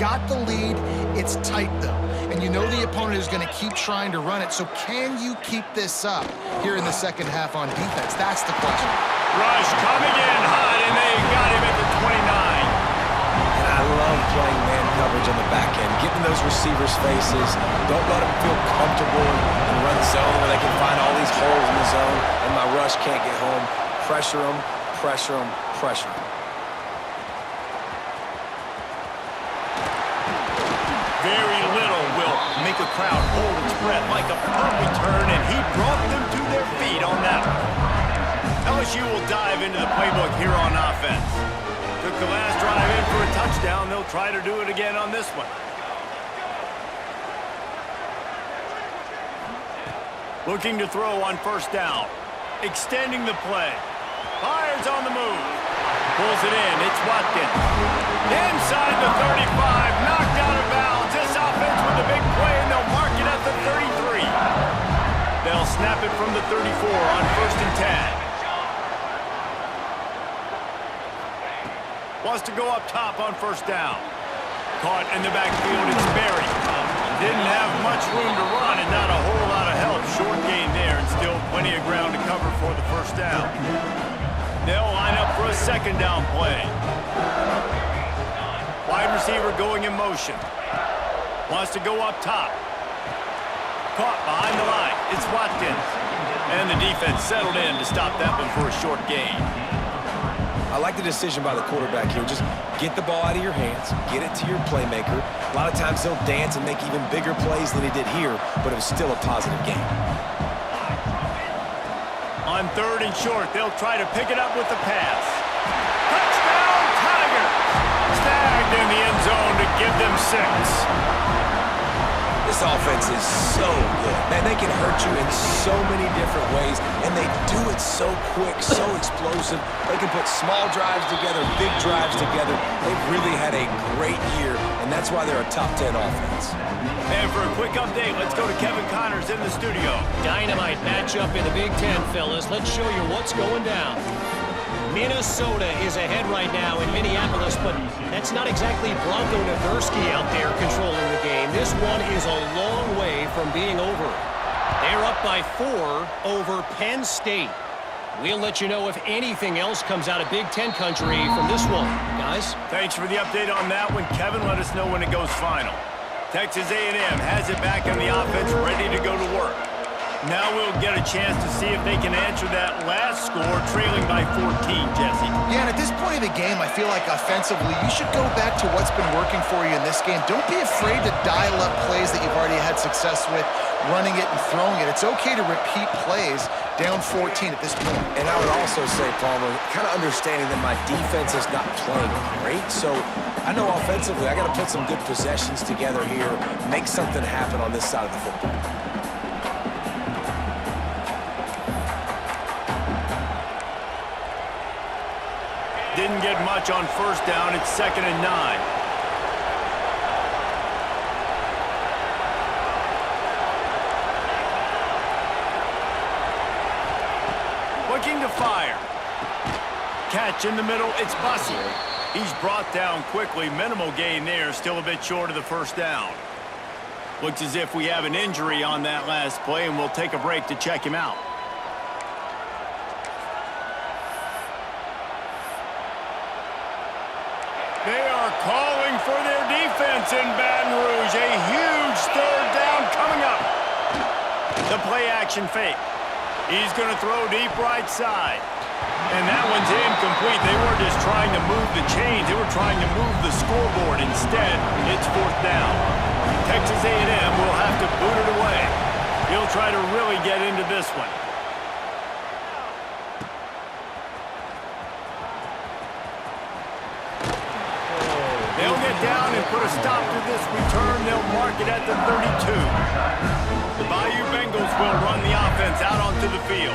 got the lead. It's tight, though. And you know the opponent is going to keep trying to run it. So can you keep this up here in the second half on defense? That's the question. Rush coming in hot, and they got him at the 29. And I love playing man coverage on the back end, getting those receivers' faces. Don't let them feel comfortable and run zone where they can find all these holes in the zone, and my rush can't get home. Pressure them, pressure them, pressure them. Very little will make a crowd hold its breath like a punt return, and he brought them to their feet on that one. LSU will dive into the playbook here on offense. Took the last drive in for a touchdown. They'll try to do it again on this one. Looking to throw on first down. Extending the play. Fires on the move. Pulls it in. It's Watkins. Inside the 35. Knocked out of bounds. This offense with a big play, and they'll mark it at the 33. They'll snap it from the 34 on 1st and 10. Wants to go up top on first down. Caught in the backfield, it's Berry. Didn't have much room to run and not a whole lot of help. Short gain there and still plenty of ground to cover for the first down. They'll line up for a second down play. Wide receiver going in motion. Wants to go up top. Caught behind the line. It's Watkins. And the defense settled in to stop that one for a short gain. I like the decision by the quarterback here. Just get the ball out of your hands, get it to your playmaker. A lot of times they'll dance and make even bigger plays than he did here, but it was still a positive game. On 3rd and short, they'll try to pick it up with the pass. Touchdown, Tigers! Snagged in the end zone to give them 6. This offense is so good. Man, they can hurt you in so many different ways, and they do it so quick, so explosive. They can put small drives together, big drives together. They've really had a great year, and that's why they're a top 10 offense. And for a quick update, let's go to Kevin Connors in the studio. Dynamite matchup in the Big Ten, fellas. Let's show you what's going down. Minnesota is ahead right now in Minneapolis, but that's not exactly Bronco Nagurski out there controlling the game. This one is a long way from being over. They're up by 4 over Penn State. We'll let you know if anything else comes out of Big Ten country from this one, guys. Thanks for the update on that one, Kevin. Let us know when it goes final. Texas A&M has it back on the offense, ready to go to work. Now we'll get a chance to see if they can answer that last score, trailing by 14, Jesse. Yeah, and at this point of the game, I feel like offensively, you should go back to what's been working for you in this game. Don't be afraid to dial up plays that you've already had success with, running it and throwing it. It's okay to repeat plays down 14 at this point. And I would also say, Palmer, kind of understanding that my defense is not playing great, so I know offensively I got to put some good possessions together here, make something happen on this side of the football. Didn't get much on first down. It's 2nd and 9. Looking to fire. Catch in the middle. It's Bussey. He's brought down quickly. Minimal gain there. Still a bit short of the first down. Looks as if we have an injury on that last play, and we'll take a break to check him out. They are calling for their defense in Baton Rouge. A huge 3rd down coming up. The play action fake. He's going to throw deep right side. And that one's incomplete. They weren't just trying to move the chains. They were trying to move the scoreboard. Instead, it's 4th down. Texas A&M will have to boot it away. He'll try to really get into this one. They'll get down and put a stop to this return. They'll mark it at the 32. The Bayou Bengals will run the offense out onto the field.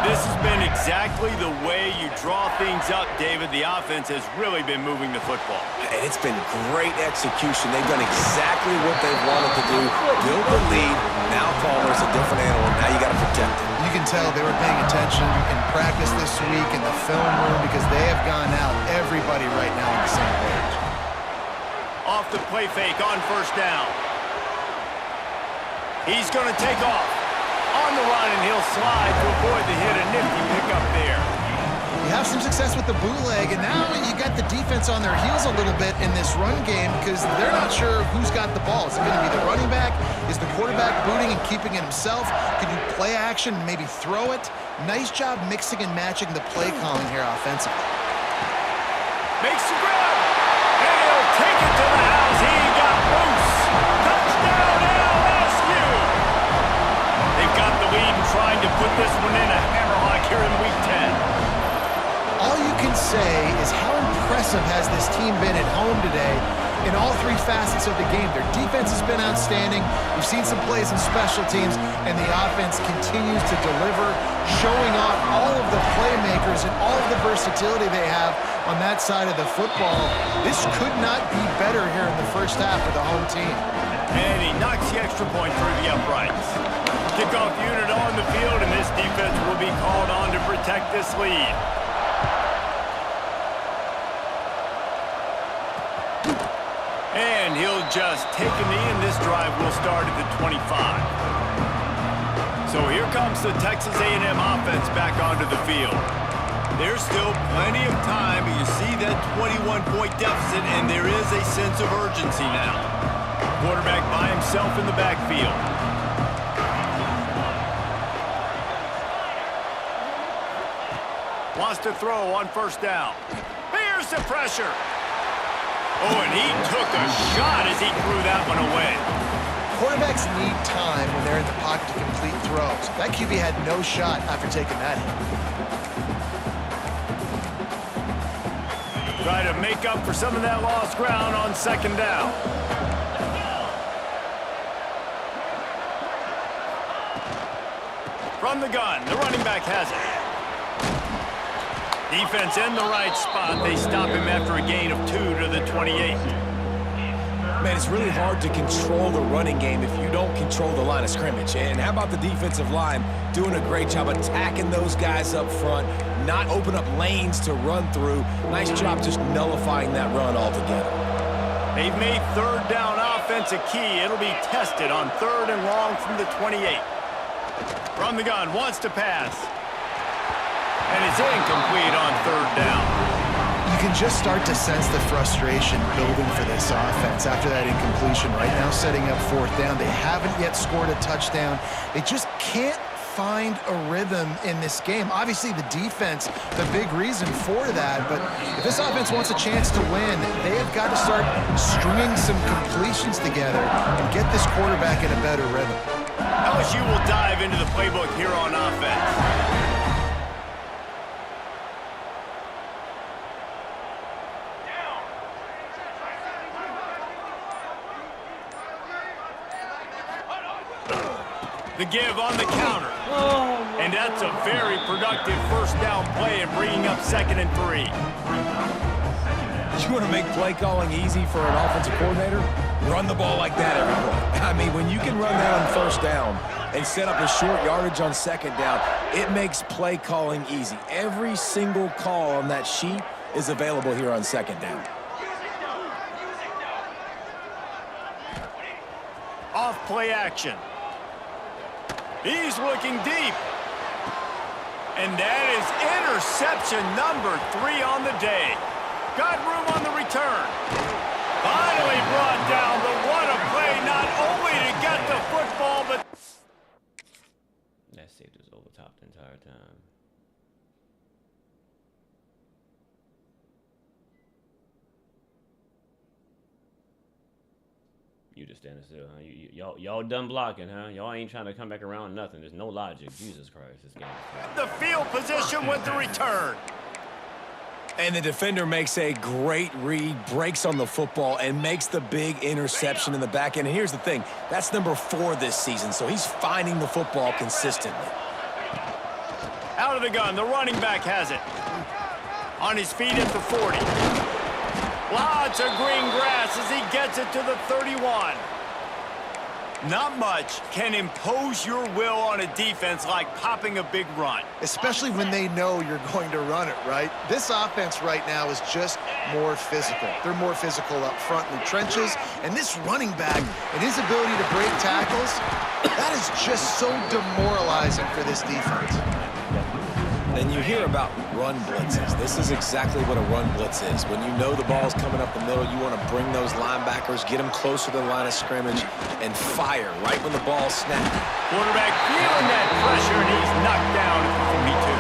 This has been exactly the way you draw things up, David. The offense has really been moving the football. And it's been great execution. They've done exactly what they've wanted to do. Build the lead. Now Palmer's a different animal. Now you got to protect him. You can tell they were paying attention in practice this week in the film room because they have gone out, everybody right now on the same page. Off the play fake on first down. He's going to take off. On the run, and he'll slide to avoid the hit. A nifty pickup there. You have some success with the bootleg, and now you got the defense on their heels a little bit in this run game because they're not sure who's got the ball. Is it going to be the running back? Is the quarterback booting and keeping it himself? Could you play action and maybe throw it? Nice job mixing and matching the play calling here offensively. Makes the grab, and he'll take it to the house. He got loose. Touchdown, LSU. They've got the lead and trying to put this one in a hammerlock here in Week 10. All you can say is how impressive has this team been at home today in all three facets of the game. Their defense has been outstanding. We've seen some plays in special teams, and the offense continues to deliver, showing off all of the playmakers and all of the versatility they have on that side of the football. This could not be better here in the first half for the home team. And he knocks the extra point through the uprights. Kickoff unit on the field, and this defense will be called on to protect this lead. And he'll just take a knee, and this drive will start at the 25. So here comes the Texas A&M offense back onto the field. There's still plenty of time, but you see that 21-point deficit, and there is a sense of urgency now. Quarterback by himself in the backfield. Wants to throw on first down. Here's the pressure. Oh, and he took a shot as he threw that one away. Quarterbacks need time when they're in the pocket to complete throws. That QB had no shot after taking that hit. Try to make up for some of that lost ground on second down. From the gun, the running back has it. Defense in the right spot. They stop him after a gain of 2 to the 28. Man, it's really hard to control the running game if you don't control the line of scrimmage. And how about the defensive line doing a great job attacking those guys up front, not open up lanes to run through. Nice job just nullifying that run altogether. They've made third down offense a key. It'll be tested on 3rd and long from the 28. From the gun, wants to pass. And it's incomplete on 3rd down. You can just start to sense the frustration building for this offense after that incompletion. Right now setting up 4th down. They haven't yet scored a touchdown. They just can't find a rhythm in this game. Obviously the defense, the big reason for that, but if this offense wants a chance to win, they have got to start stringing some completions together and get this quarterback in a better rhythm. LSU will dive into the playbook here on offense. The give on the counter. And that's a very productive first down play and bringing up 2nd and 3. You want to make play calling easy for an offensive coordinator? Run the ball like that every play. I mean, when you can run that on first down and set up a short yardage on 2nd down, it makes play calling easy. Every single call on that sheet is available here on 2nd down. Off play action. He's looking deep. And that is interception number 3 on the day. Got room on the return. Finally brought down, but what a play, not only to get the football, but... That safety was over top the entire time. You just standing still, huh? Y'all done blocking, huh? Y'all ain't trying to come back around nothing. There's no logic. Jesus Christ, this game. The field position with the return. And the defender makes a great read, breaks on the football, and makes the big interception in the back end. And here's the thing, that's number 4 this season, so he's finding the football consistently. Out of the gun, the running back has it. On his feet at the 40. Lots of green grass as he gets it to the 31. Not much can impose your will on a defense like popping a big run. Especially when they know you're going to run it, right? This offense right now is just more physical. They're more physical up front in the trenches, and this running back and his ability to break tackles, that is just so demoralizing for this defense. And you hear about run blitzes. This is exactly what a run blitz is. When you know the ball's coming up the middle, you want to bring those linebackers, get them closer to the line of scrimmage, and fire right when the ball's snapped. Quarterback feeling that pressure, and he's knocked down at the 42.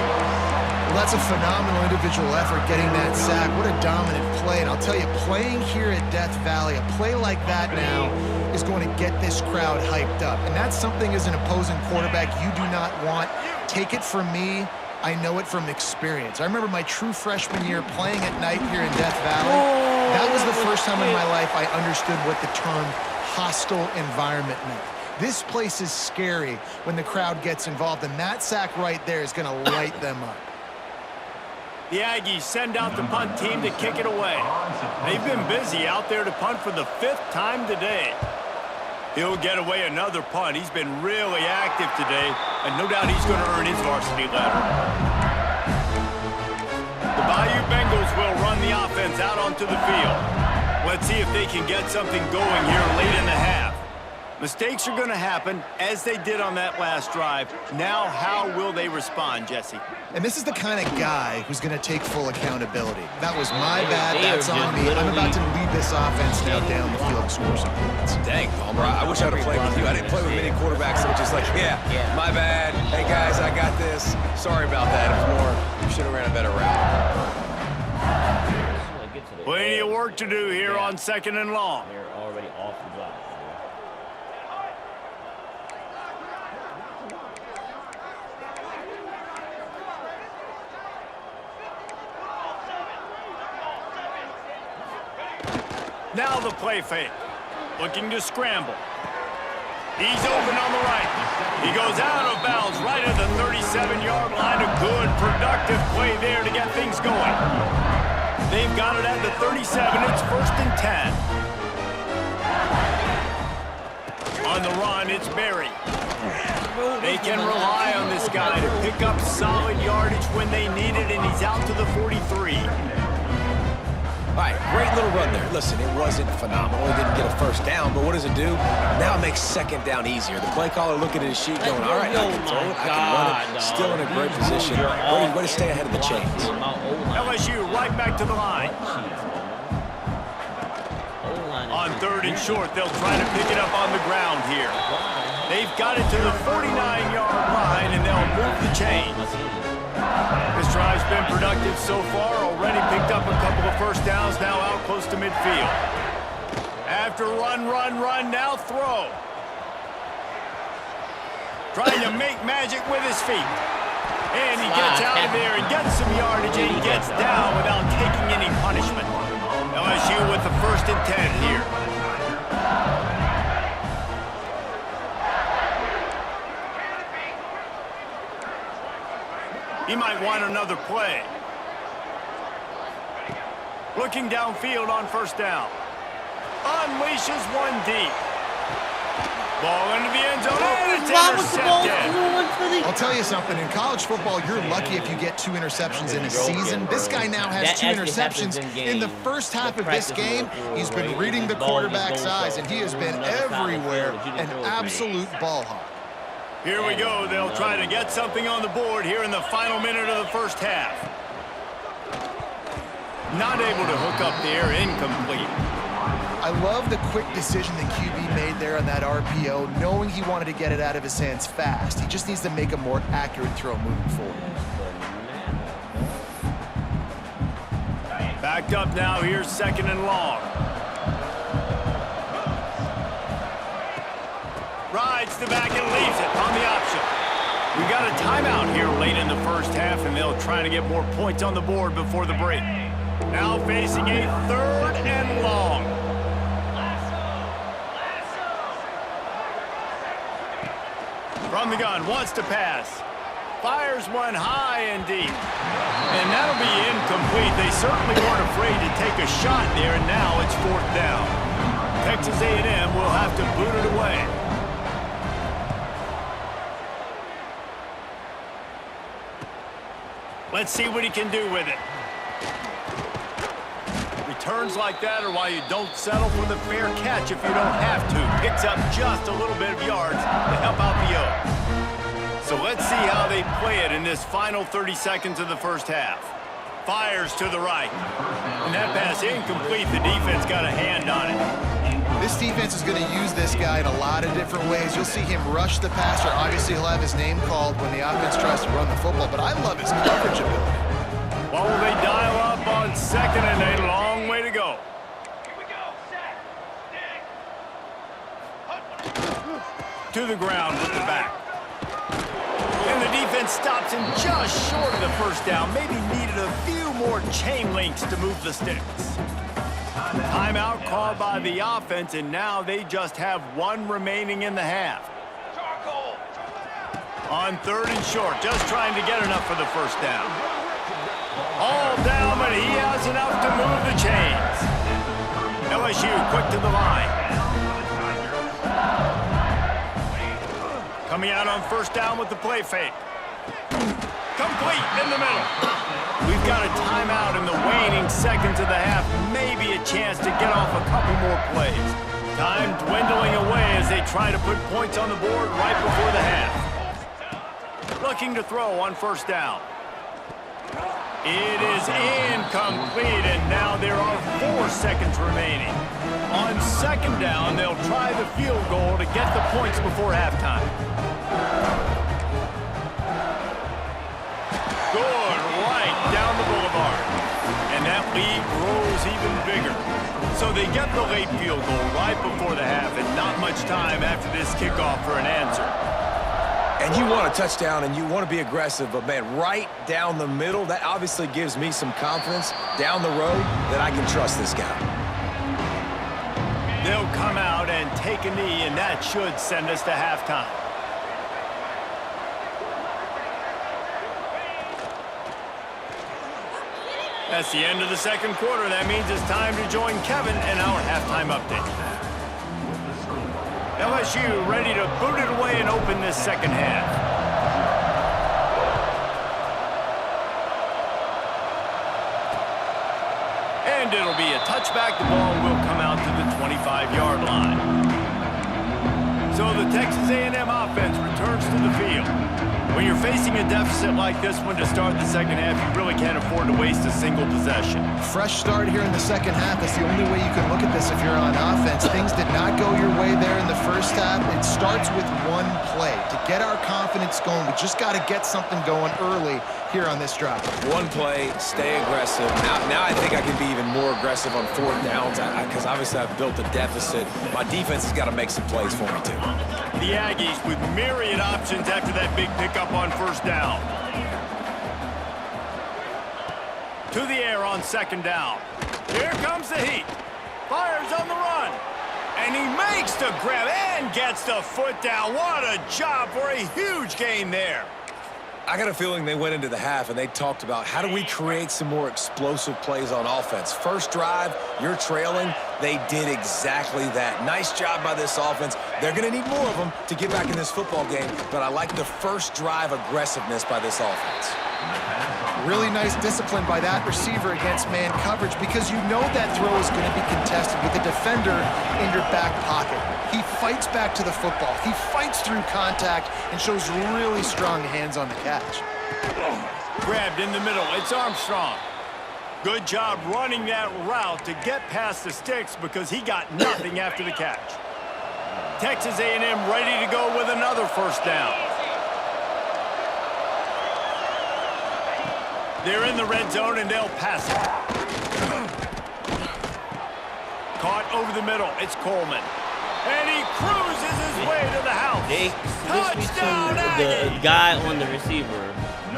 Well, that's a phenomenal individual effort getting that sack. What a dominant play. And I'll tell you, playing here at Death Valley, a play like that now is going to get this crowd hyped up. And that's something as an opposing quarterback you do not want. Take it from me. I know it from experience. I remember my true freshman year playing at night here in Death Valley. That was the first time in my life I understood what the term hostile environment meant. This place is scary when the crowd gets involved, and that sack right there is going to light them up. The Aggies send out the punt team to kick it away. They've been busy out there to punt for the 5th time today. He'll get away another punt. He's been really active today, and no doubt he's going to earn his varsity letter. The Bayou Bengals will run the offense out onto the field. Let's see if they can get something going here late in the half. Mistakes are going to happen, as they did on that last drive. Now, how will they respond, Jesse? And this is the kind of guy who's going to take full accountability. That was my bad. That's on me. I'm about to lead this offense now down the field and score some points. Dang, Palmer, I wish I would have played with you. I didn't play with many quarterbacks that were just like, yeah, my bad. Hey, guys, I got this. Sorry about that. It was more, you should have ran a better route. Plenty of work to do here on 2nd and long. They're already off the block. Now the play fake. Looking to scramble. He's open on the right. He goes out of bounds right at the 37-yard line. A good, productive play there to get things going. They've got it at the 37. It's 1st and 10. On the run, it's Berry. They can rely on this guy to pick up solid yardage when they need it, and he's out to the 43. All right, great little run there. Listen, it wasn't phenomenal. He didn't get a first down, but what does it do? Now it makes 2nd down easier. The play caller looking at his sheet going, all right, I can throw it, I can run it. Still in a great position. Ready to stay ahead of the chains. LSU right back to the line. On 3rd and short, they'll try to pick it up on the ground here. They've got it to the 49-yard line, and they'll move the chains. This drive's been productive so far. Already picked up a couple of first downs, now out close to midfield. After run, now throw. Trying to make magic with his feet. And he gets out of there and gets some yardage, and he gets down without taking any punishment. LSU with the 1st and 10 here. He might want another play. Looking downfield on 1st down. Unleashes one deep. Ball into the end zone, and it's intercepted. I'll tell you something. In college football, you're lucky if you get 2 interceptions in a season. This guy now has 2 interceptions in the first half of this game. He's been reading the quarterback's eyes, and he has been everywhere, an absolute ball hawk. Here we go. They'll try to get something on the board here in the final minute of the first half. Not able to hook up there, incomplete. I love the quick decision the QB made there on that RPO, knowing he wanted to get it out of his hands fast. He just needs to make a more accurate throw moving forward. Backed up now, here's 2nd and long. Rides the back and leaves it on the option. We got a timeout here late in the first half, and they'll try to get more points on the board before the break. Now facing a 3rd and long. From the gun, wants to pass. Fires one high and deep. And that'll be incomplete. They certainly weren't afraid to take a shot there, and now it's 4th down. Texas A&M will have to boot it away. Let's see what he can do with it. Returns like that are why you don't settle for the fair catch if you don't have to. Picks up just a little bit of yards to help out the O. So let's see how they play it in this final 30 seconds of the first half. Fires to the right. And that pass incomplete. The defense got a hand on it. This defense is going to use this guy in a lot of different ways. You'll see him rush the passer. Obviously, he'll have his name called when the offense tries to run the football, but I love his coverage ability. What will they dial up on 2nd and a long way to go? To the ground with the back. And the defense stops him just short of the first down. Maybe needed a few more chain links to move the sticks. Timeout called by the offense, and now they just have one remaining in the half. On 3rd and short, just trying to get enough for the first down. All down, but he has enough to move the chains. LSU quick to the line. Coming out on 1st down with the play fake. Complete in the middle. We've got a timeout in the waning seconds of the half. Maybe a chance to get off a couple more plays. Time dwindling away as they try to put points on the board right before the half. Looking to throw on 1st down. It is incomplete, and now there are 4 seconds remaining. On 2nd down, they'll try the field goal to get the points before halftime. Good, right down the boulevard. And that lead grows even bigger. So they get the late field goal right before the half, and not much time after this kickoff for an answer. And you want a touchdown and you want to be aggressive, but man, right down the middle, that obviously gives me some confidence down the road that I can trust this guy. They'll come out and take a knee, and that should send us to halftime. That's the end of the 2nd quarter. That means it's time to join Kevin in our halftime update. LSU ready to boot it away and open this 2nd half. And it'll be a touchback. The ball will come out to the 25-yard line. So the Texas A&M offense returns to the field. When you're facing a deficit like this one to start the 2nd half, you really can't afford to waste a single possession. Fresh start here in the 2nd half. That's the only way you can look at this if you're on offense. Things did not go your way there in the 1st half. It starts with one play. To get our confidence going, we just got to get something going early here on this drive. One play, stay aggressive. Now I think I can be even more aggressive on 4th downs because obviously I've built a deficit. My defense has got to make some plays for me too. The Aggies with myriad options after that big pickup on 1st down. To the air on 2nd down. Here comes the heat. Fires on the run. And he makes the grab and gets the foot down. What a job for a huge gain there. I got a feeling they went into the half and they talked about how do we create some more explosive plays on offense. First drive, you're trailing. They did exactly that. Nice job by this offense. They're going to need more of them to get back in this football game, but I like the first drive aggressiveness by this offense. Really nice discipline by that receiver against man coverage because you know that throw is going to be contested with a defender in your back pocket. He fights back to the football. He fights through contact and shows really strong hands on the catch. Grabbed in the middle. It's Armstrong. Good job running that route to get past the sticks because he got nothing after the catch. Texas A&M ready to go with another 1st down. They're in the red zone and they'll pass it. Caught over the middle. It's Coleman. And he cruises his way to the house. They Touchdown, the guy on the receiver.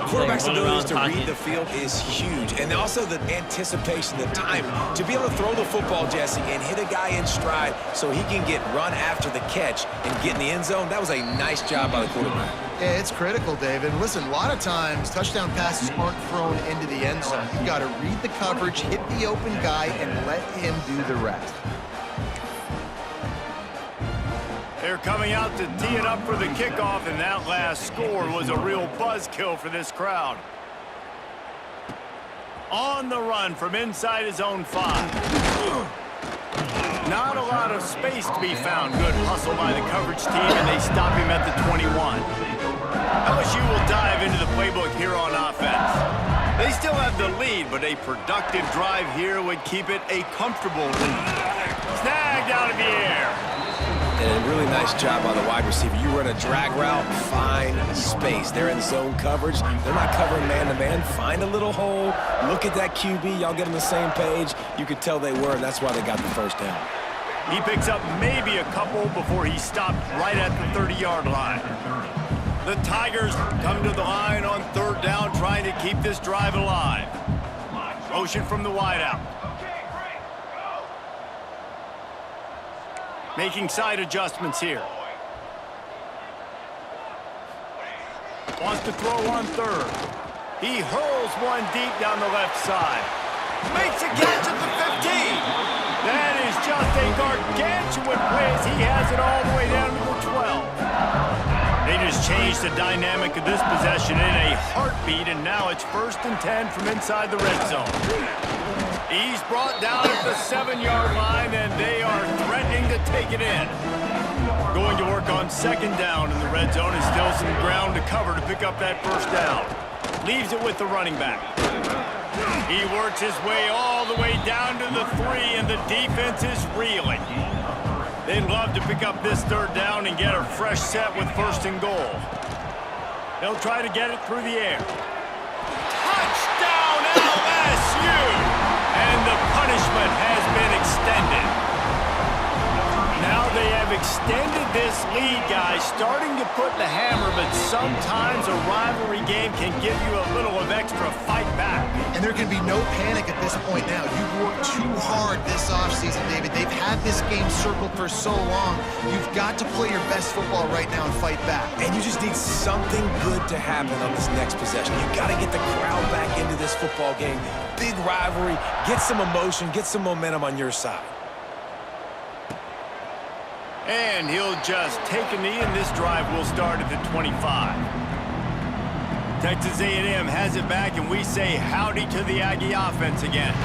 Quarterback's Like ability to pocket. read the field is huge. And also the anticipation, the time. To be able to throw the football, Jesse, and hit a guy in stride so he can get run after the catch and get in the end zone, that was a nice job by the quarterback. Yeah, it's critical, David. Listen, a lot of times touchdown passes aren't thrown into the end zone. You got to read the coverage, hit the open guy, and let him do the rest. They're coming out to tee it up for the kickoff, and that last score was a real buzzkill for this crowd. On the run from inside his own 5. Not a lot of space to be found. Good hustle by the coverage team, and they stop him at the 21. LSU will dive into the playbook here on offense. They still have the lead, but a productive drive here would keep it a comfortable lead. Snagged out of the air. And a really nice job by the wide receiver. You run a drag route, find space. They're in zone coverage. They're not covering man-to-man. Find a little hole. Look at that QB. Y'all get on the same page. You could tell they were, and that's why they got the first down. He picks up maybe a couple before he stopped right at the 30-yard line. The Tigers come to the line on 3rd down, trying to keep this drive alive. Motion from the wideout. Making side adjustments here. Wants to throw on 3rd. He hurls one deep down the left side. Makes a catch at the 15. That is just a gargantuan play as he has it all the way down to the 12. They just changed the dynamic of this possession in a heartbeat, and now it's 1st and 10 from inside the red zone. He's brought down at the 7-yard line, and they are threatening to take it in. Going to work on 2nd down in the red zone, and still some ground to cover to pick up that 1st down. Leaves it with the running back. He works his way all the way down to the 3, and the defense is reeling. They'd love to pick up this 3rd down and get a fresh set with 1st and goal. They'll try to get it through the air. Touchdown, LSU! And the punishment has been extended. Now they have extended this lead, guys, starting to put the hammer, but sometimes a rivalry game can give you a little of extra fight back. And there can be no panic at this point now. You've worked too hard this offseason, David. They've had this game circled for so long. You've got to play your best football right now and fight back. And you just need something good to happen on this next possession. You got to get the crowd back into this football game. Big rivalry. Get some emotion. Get some momentum on your side. And he'll just take a knee, and this drive will start at the 25. Texas A&M has it back, and we say howdy to the Aggie offense again.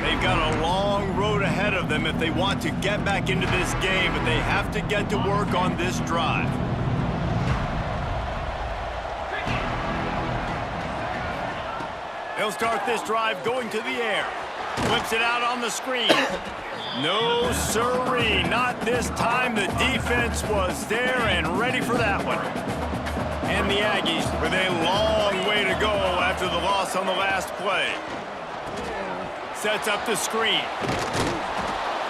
They've got a long road ahead of them if they want to get back into this game, but they have to get to work on this drive. They'll start this drive going to the air. Flips it out on the screen. No sirree, not this time. The defense was there and ready for that one. And the Aggies with a long way to go after the loss on the last play. Sets up the screen.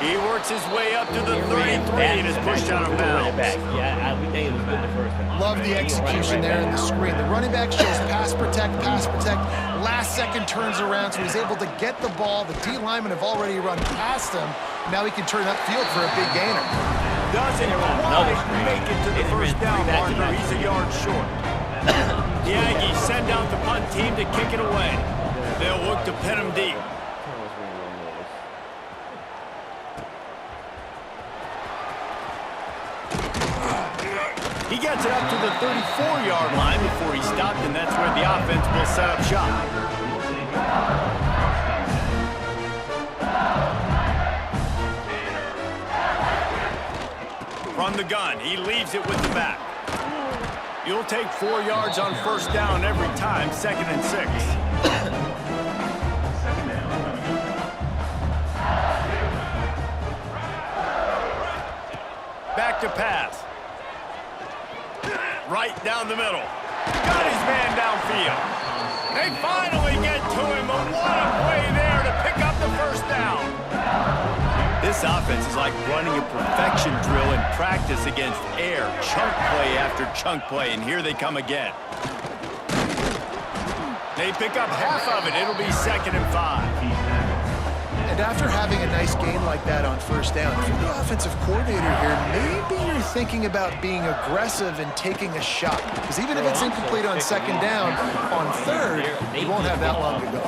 He works his way up to the 33 and is pushed out of bounds. We think it was good the first time. Love the execution there in the screen. The running back shows pass protect. Last second turns around, so he's able to get the ball. The D linemen have already run past him. Now he can turn upfield for a big gainer. Doesn't quite make it to the first down marker. He's a yard short. The Aggies send out the punt team to kick it away. They'll look to pin him deep. He gets it up to the 34-yard line before he stopped, and that's where the offense will set up shop. From the gun, he leaves it with the back. You'll take 4 yards on 1st down every time, 2nd and 6. Back to pass. Right down the middle. Got his man downfield. They finally get to him, but what a play there to pick up the 1st down. This offense is like running a perfection drill in practice against air. Chunk play after chunk play, and here they come again. They pick up half of it. It'll be 2nd and 5. And after having a nice game like that on 1st down, if you're the offensive coordinator here, maybe you're thinking about being aggressive and taking a shot. Because even if it's incomplete on 2nd down, on 3rd, you won't have that long to go.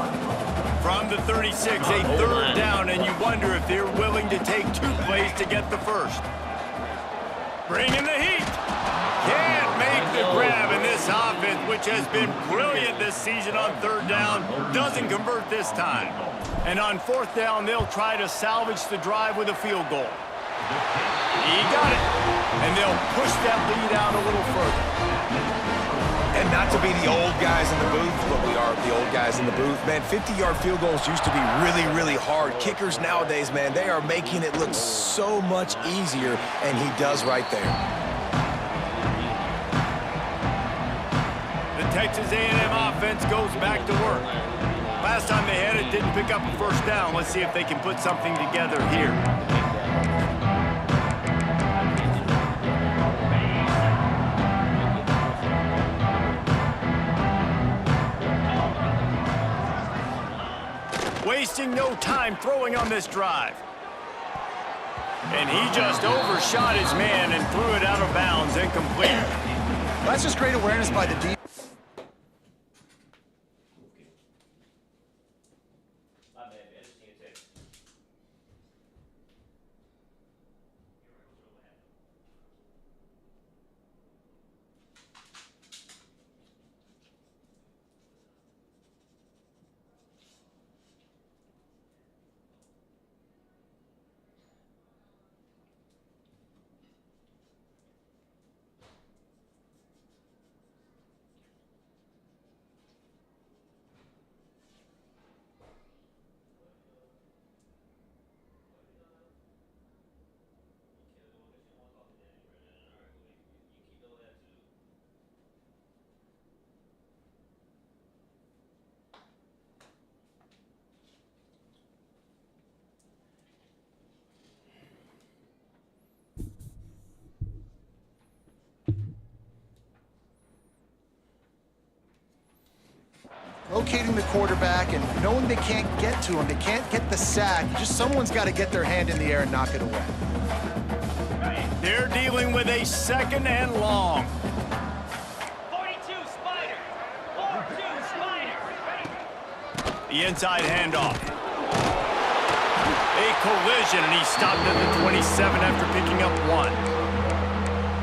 From the 36, a 3rd down, and you wonder if they're willing to take 2 plays to get the 1st. Bring in the heat. Can't make the grab, and this This offense, which has been brilliant this season on third down, doesn't convert this time. And on fourth down, they'll try to salvage the drive with a field goal. He got it. And they'll push that lead out a little further. And not to be the old guys in the booth, but we are the old guys in the booth. Man, 50-yard field goals used to be really, really hard. Kickers nowadays, man, they are making it look so much easier, and he does right there. The Texas A&M offense goes back to work. Last time they had it, didn't pick up a first down. Let's see if they can put something together here. Wasting no time throwing on this drive. And he just overshot his man and threw it out of bounds, incomplete. That's just great awareness by the defense. Locating the quarterback and knowing they can't get to him, they can't get the sack. Just someone's got to get their hand in the air and knock it away. They're dealing with a second and long. 42 Spider. 42 Spider. The inside handoff. A collision, and he stopped at the 27 after picking up one.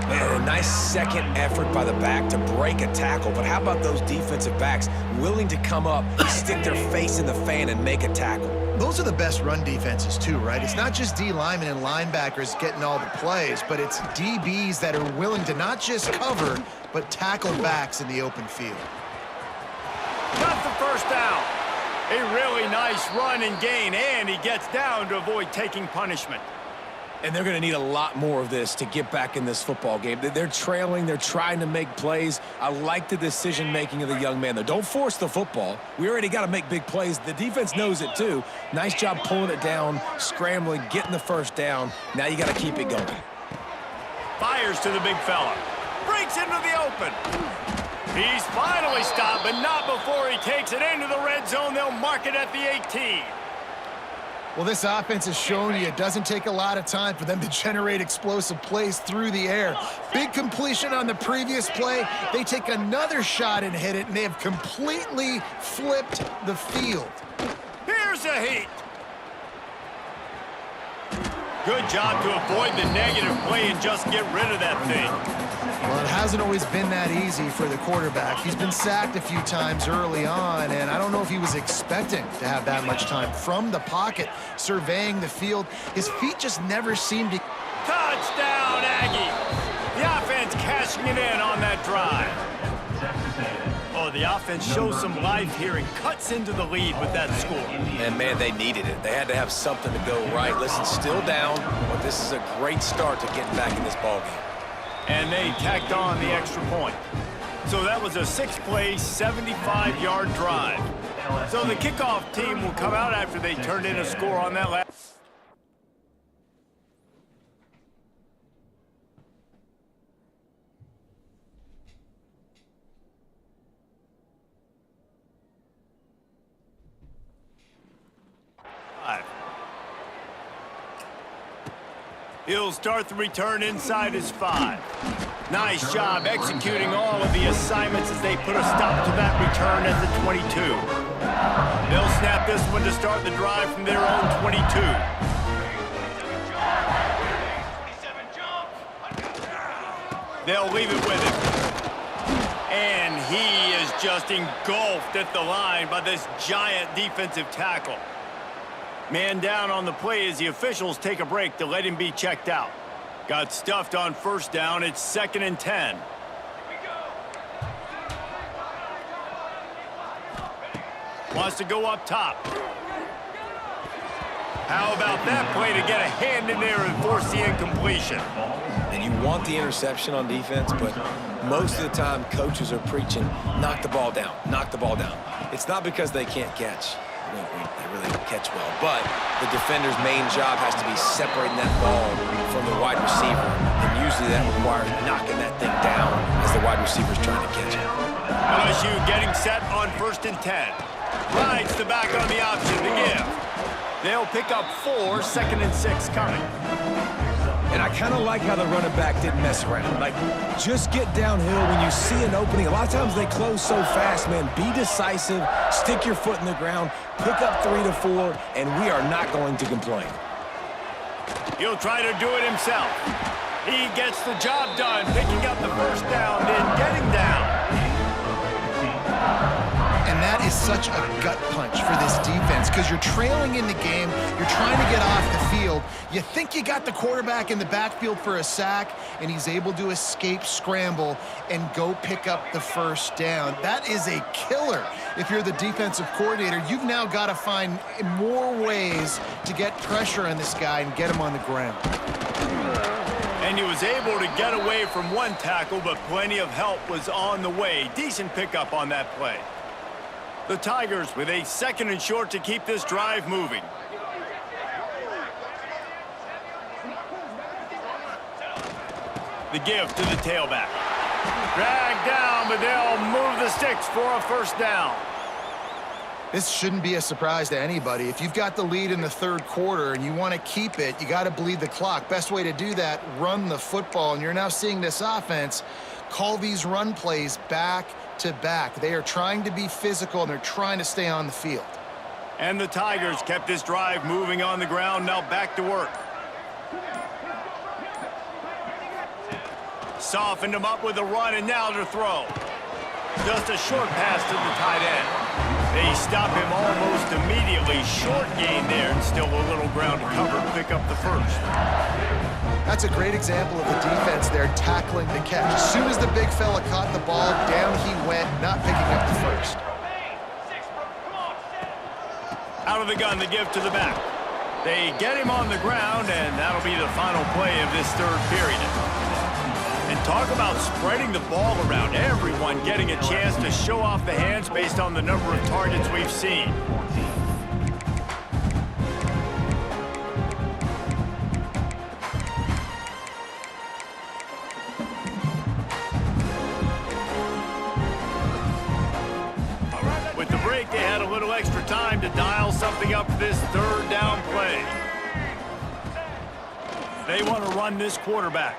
Man, a nice second effort by the back to break a tackle, but how about those defensive backs willing to come up, stick their face in the fan, and make a tackle? Those are the best run defenses too, right? It's not just D linemen and linebackers getting all the plays, but it's DBs that are willing to not just cover, but tackle backs in the open field. Got the first down. A really nice run and gain, and he gets down to avoid taking punishment. And they're going to need a lot more of this to get back in this football game. They're trailing. They're trying to make plays. I like the decision-making of the young man, though. Don't force the football. We already got to make big plays. The defense knows it, too. Nice job pulling it down, scrambling, getting the first down. Now you got to keep it going. Fires to the big fella. Breaks into the open. He's finally stopped, but not before he takes it into the red zone. They'll mark it at the 18. Well, this offense has shown you it doesn't take a lot of time for them to generate explosive plays through the air. Big completion on the previous play. They take another shot and hit it, and they have completely flipped the field. Here's a heat. Good job to avoid the negative play and just get rid of that thing. Well, it hasn't always been that easy for the quarterback. He's been sacked a few times early on, and I don't know if he was expecting to have that much time from the pocket, surveying the field. His feet just never seemed to... Touchdown, Aggie! The offense cashing it in on that drive. Oh, the offense shows some life here and cuts into the lead with that score. And, man, they needed it. They had to have something to go right. Listen, still down, but this is a great start to getting back in this ballgame. And they tacked on the extra point. So that was a 6-play, 75-yard drive. So the kickoff team will come out after they turned in a score on that last. He'll start the return inside his 5. Nice job executing all of the assignments as they put a stop to that return at the 22. They'll snap this one to start the drive from their own 22. They'll leave it with him. And just engulfed at the line by this giant defensive tackle. Man down on the play as the officials take a break to let him be checked out. Got stuffed on first down. It's 2nd and 10. Wants to go up top. How about that play to get a hand in there and force the incompletion? And you want the interception on defense, but most of the time coaches are preaching, knock the ball down, knock the ball down. It's not because they can't catch. They really catch well, but the defender's main job has to be separating that ball from the wide receiver, and usually that requires knocking that thing down as the wide receiver's trying to catch it. LSU getting set on 1st and 10. Rides the back on the option to give. They'll pick up 4, 2nd and 6 coming. And I kind of like how the running back didn't mess around. Like, just get downhill when you see an opening. A lot of times they close so fast, man. Be decisive, stick your foot in the ground, pick up 3 to 4, and we are not going to complain. He'll try to do it himself. He gets the job done, picking up the first down, then getting down. And that is such a gut punch for this defense because you're trailing in the game. You're trying to get off the field. You think you got the quarterback in the backfield for a sack, and he's able to escape, scramble, and go pick up the first down. That is a killer. If you're the defensive coordinator, you've now got to find more ways to get pressure on this guy and get him on the ground. And he was able to get away from one tackle, but plenty of help was on the way. Decent pickup on that play. The Tigers with a 2nd and short to keep this drive moving. The give to the tailback. Dragged down, but they'll move the sticks for a first down. This shouldn't be a surprise to anybody. If you've got the lead in the 3rd quarter and you want to keep it, you got to bleed the clock. Best way to do that, run the football. And you're now seeing this offense call these run plays back to back. They are trying to be physical, and they're trying to stay on the field. And the Tigers kept this drive moving on the ground. Now back to work. Softened him up with a run, and now to throw. Just a short pass to the tight end. They stop him almost immediately. Short gain there, and still a little ground to cover to pick up the first. That's a great example of the defense there tackling the catch. As soon as the big fella caught the ball, down he went, not picking up the first. Out of the gun, the give to the back. They get him on the ground, and that'll be the final play of this 3rd period. And talk about spreading the ball around. Everyone getting a chance to show off the hands based on the number of targets we've seen. With the break, they had a little extra time to dial something up for this 3rd down play. They want to run this quarterback.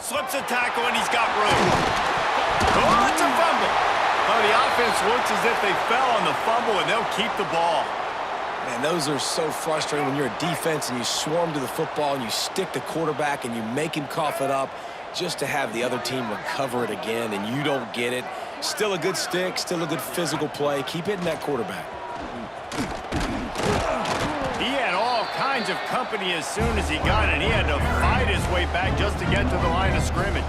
Slips a tackle, and he's got room. Oh, it's a fumble. Oh, the offense looks as if they fell on the fumble, and they'll keep the ball. Man, those are so frustrating when you're a defense and you swarm to the football and you stick the quarterback and you make him cough it up just to have the other team recover it again, and you don't get it. Still a good stick, still a good physical play. Keep hitting that quarterback. He had all kinds of company as soon as he got it. He had to fight his way back just to get to the line of scrimmage.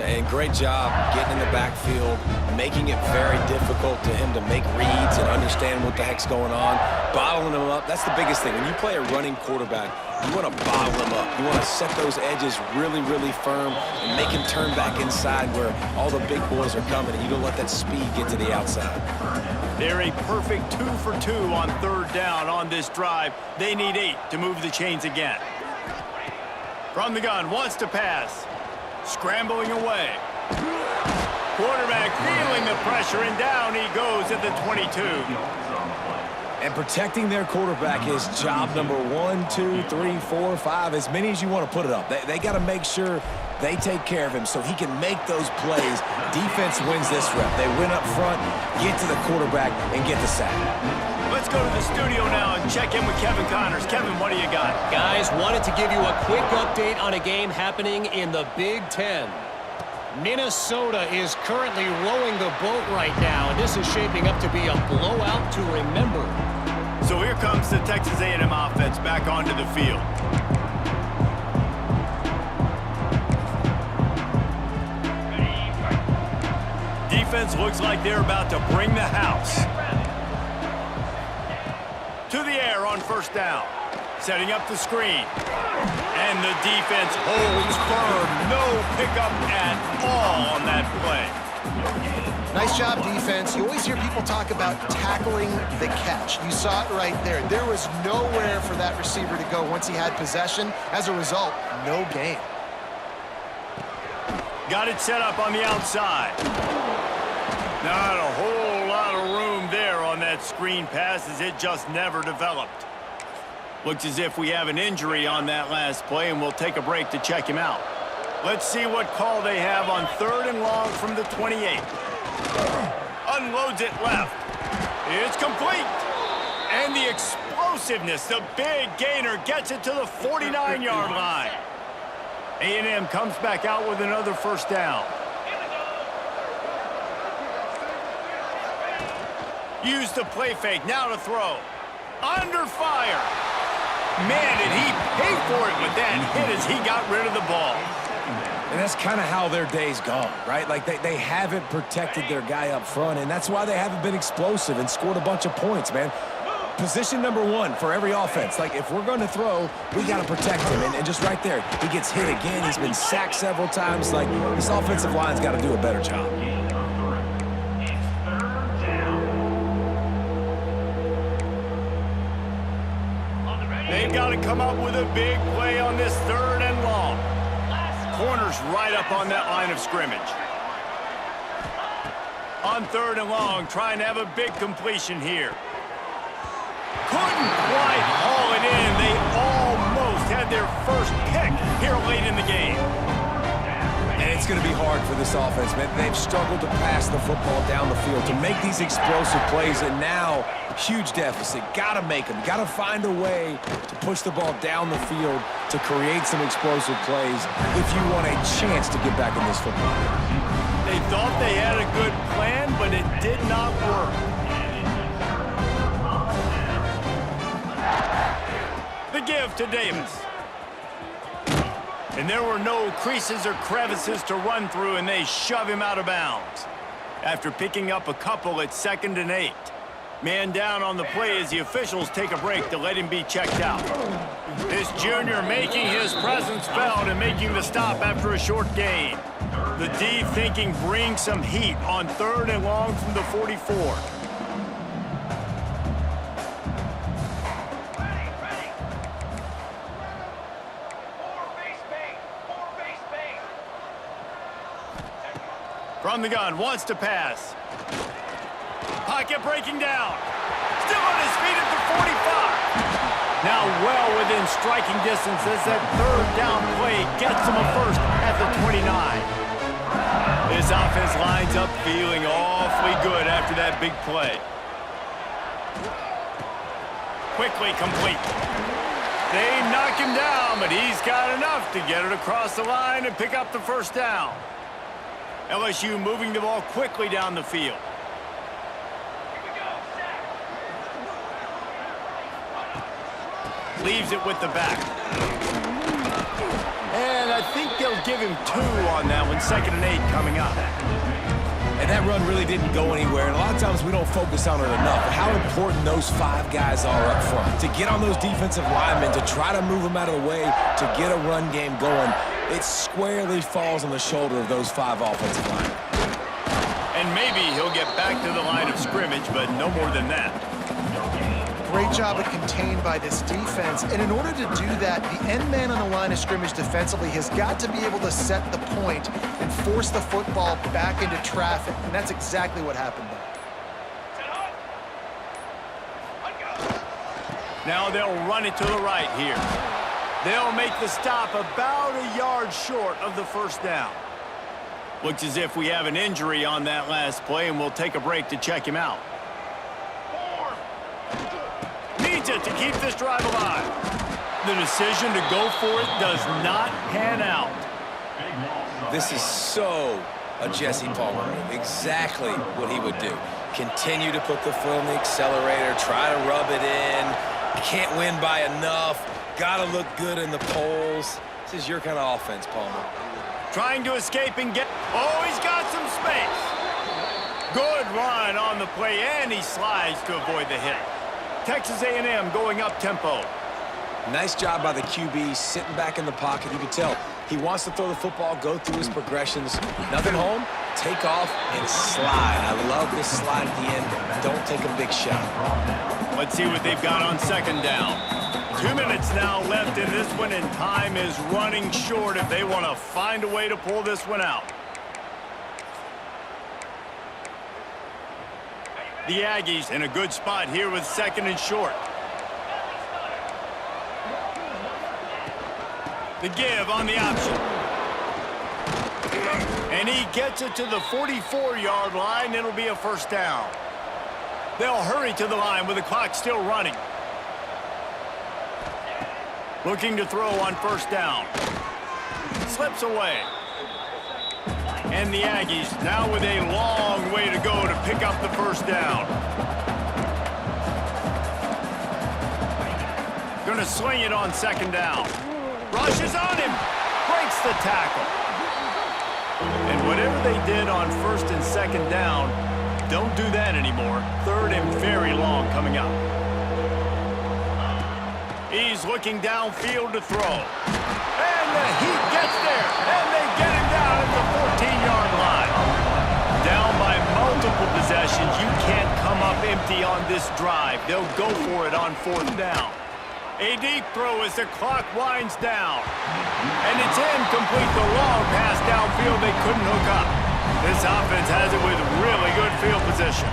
And great job getting in the backfield, making it very difficult to him to make reads and understand what the heck's going on, bottling him up. That's the biggest thing. When you play a running quarterback, you want to bottle him up. You want to set those edges really, really firm and make him turn back inside where all the big boys are coming, and you don't let that speed get to the outside. They're a perfect 2 for 2 on 3rd down on this drive. They need 8 to move the chains again. From the gun, wants to pass. Scrambling away. Quarterback feeling the pressure, and down he goes at the 22. And protecting their quarterback is job number 1, 2, 3, 4, 5, as many as you want to put it up. They got to make sure they take care of him so he can make those plays. Defense wins this rep. They win up front, get to the quarterback, and get the sack. Let's go to the studio now and check in with Kevin Connors. Kevin, what do you got? Guys, wanted to give you a quick update on a game happening in the Big Ten. Minnesota is currently rowing the boat right now, and this is shaping up to be a blowout to remember. So here comes the Texas A&M offense back onto the field. Defense looks like they're about to bring the house. To the air on first down. Setting up the screen. And the defense holds firm. No pickup at all on that play. Nice job, defense. You always hear people talk about tackling the catch. You saw it right there. There was nowhere for that receiver to go once he had possession. As a result, no gain. Got it set up on the outside. Not a whole lot of room there on that screen pass as it just never developed. Looks as if we have an injury on that last play, and we'll take a break to check him out. Let's see what call they have on 3rd and long from the 28. Unloads it left. It's complete. And the explosiveness, the big gainer, gets it to the 49-yard line. A&M comes back out with another first down. Use the play fake, now to throw. Under fire. Man, did he pay for it with that hit as he got rid of the ball. And that's kind of how their day's gone, right? Like, they haven't protected their guy up front, and that's why they haven't been explosive and scored a bunch of points, man. Position number 1 for every offense. Like, if we're going to throw, we got to protect him. And just right there, he gets hit again. He's been sacked several times. Like, this offensive line's got to do a better job. They've got to come up with a big play on this 3rd and long. Corner's right up on that line of scrimmage. On 3rd and long, trying to have a big completion here. Couldn't quite haul it in. They almost had their first pick here late in the game. And it's going to be hard for this offense, man. They've struggled to pass the football down the field, to make these explosive plays, and now, huge deficit. Got to make them. Got to find a way to push the ball down the field to create some explosive plays if you want a chance to get back in this football game. They thought they had a good plan, but it did not work. The give to Davis. And there were no creases or crevices to run through, and they shove him out of bounds. After picking up a couple at 2nd and 8. Man down on the play as the officials take a break to let him be checked out. This junior making his presence felt and making the stop after a short gain. The D thinking bring some heat on 3rd and long from the 44. From the gun, wants to pass. Pocket breaking down. Still on his feet at the 45. Now well within striking distance as that 3rd down play gets him a first at the 29. This offense lines up feeling awfully good after that big play. Quickly complete. They knock him down, but he's got enough to get it across the line and pick up the first down. LSU moving the ball quickly down the field. Leaves it with the back. And I think they'll give him 2 on that one. 2nd and 8 coming up. And that run really didn't go anywhere. And a lot of times we don't focus on it enough. But how important those 5 guys are up front. To get on those defensive linemen, to try to move them out of the way, to get a run game going. It squarely falls on the shoulder of those 5 offensive linemen. And maybe he'll get back to the line of scrimmage, but no more than that. Great job of contained by this defense. And in order to do that, the end man on the line of scrimmage defensively has got to be able to set the point and force the football back into traffic. And that's exactly what happened there. Now they'll run it to the right here. They'll make the stop about a yard short of the first down. Looks as if we have an injury on that last play, and we'll take a break to check him out. Needs it to keep this drive alive. The decision to go for it does not pan out. This is so a Jesse Palmer move. Exactly what he would do. Continue to put the foot on the accelerator, try to rub it in. Can't win by enough. Gotta look good in the polls. This is your kind of offense, Palmer. Trying to escape and get... Oh, he's got some space. Good run on the play, and he slides to avoid the hit. Texas A&M going up tempo. Nice job by the QB, sitting back in the pocket. You can tell he wants to throw the football, go through his progressions. Nothing home, take off, and slide. I love this slide at the end. Don't take a big shot. Let's see what they've got on second down. 2 minutes now left in this one, and time is running short if they want to find a way to pull this one out. The Aggies in a good spot here with second and short. The give on the option. And he gets it to the 44-yard line. It'll be a first down. They'll hurry to the line with the clock still running. Looking to throw on first down. Slips away. And the Aggies now with a long way to go to pick up the first down. Gonna swing it on second down. Rushes on him. Breaks the tackle. And whatever they did on first and second down, don't do that anymore. Third and very long coming up. He's looking downfield to throw. And the heat gets there. And they get him down at the 14-yard line. Down by multiple possessions. You can't come up empty on this drive. They'll go for it on fourth down. A deep throw as the clock winds down. And it's incomplete. The long pass downfield they couldn't hook up. This offense has it with really good field position.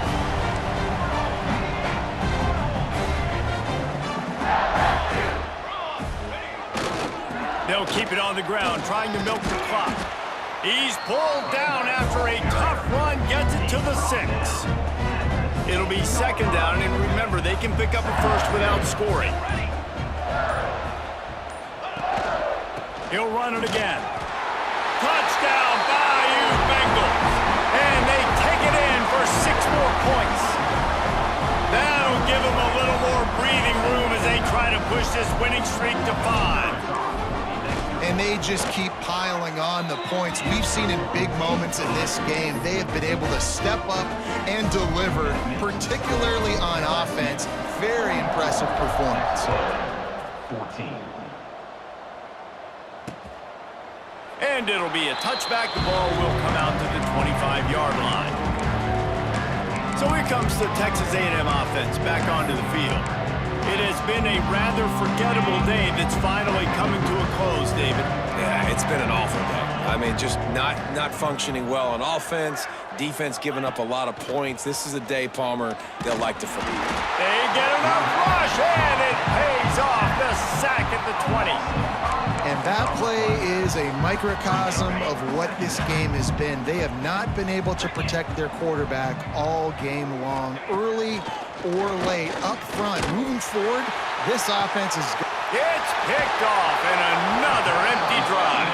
They'll keep it on the ground, trying to milk the clock. He's pulled down after a tough run, gets it to the 6. It'll be second down, and remember, they can pick up a first without scoring. He'll run it again. Touchdown, Bayou Bengals. And they take it in for 6 more points. That'll give them a little more breathing room as they try to push this winning streak to 5. And they just keep piling on the points. We've seen in big moments in this game, they have been able to step up and deliver, particularly on offense. Very impressive performance. 14. And it'll be a touchback. The ball will come out to the 25-yard line. So here comes the Texas A&M offense back onto the field. It has been a rather forgettable day that's finally coming to a close, David. Yeah, it's been an awful day. I mean, just not functioning well on offense. Defense giving up a lot of points. This is a day, Palmer, they'll like to forget. They get enough rush, and it pays off. The sack at the 20. And that play is a microcosm of what this game has been. They have not been able to protect their quarterback all game long, early or late, up front. Moving forward, this offense is... It's picked off, and another empty drive.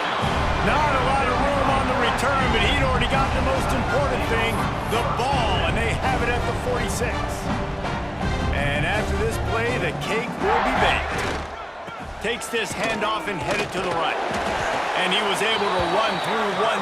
Not a lot of room on the return, but he'd already got the most important thing, the ball, and they have it at the 46. And after this play, the cake will be baked. Takes this handoff and headed to the right. And he was able to run through one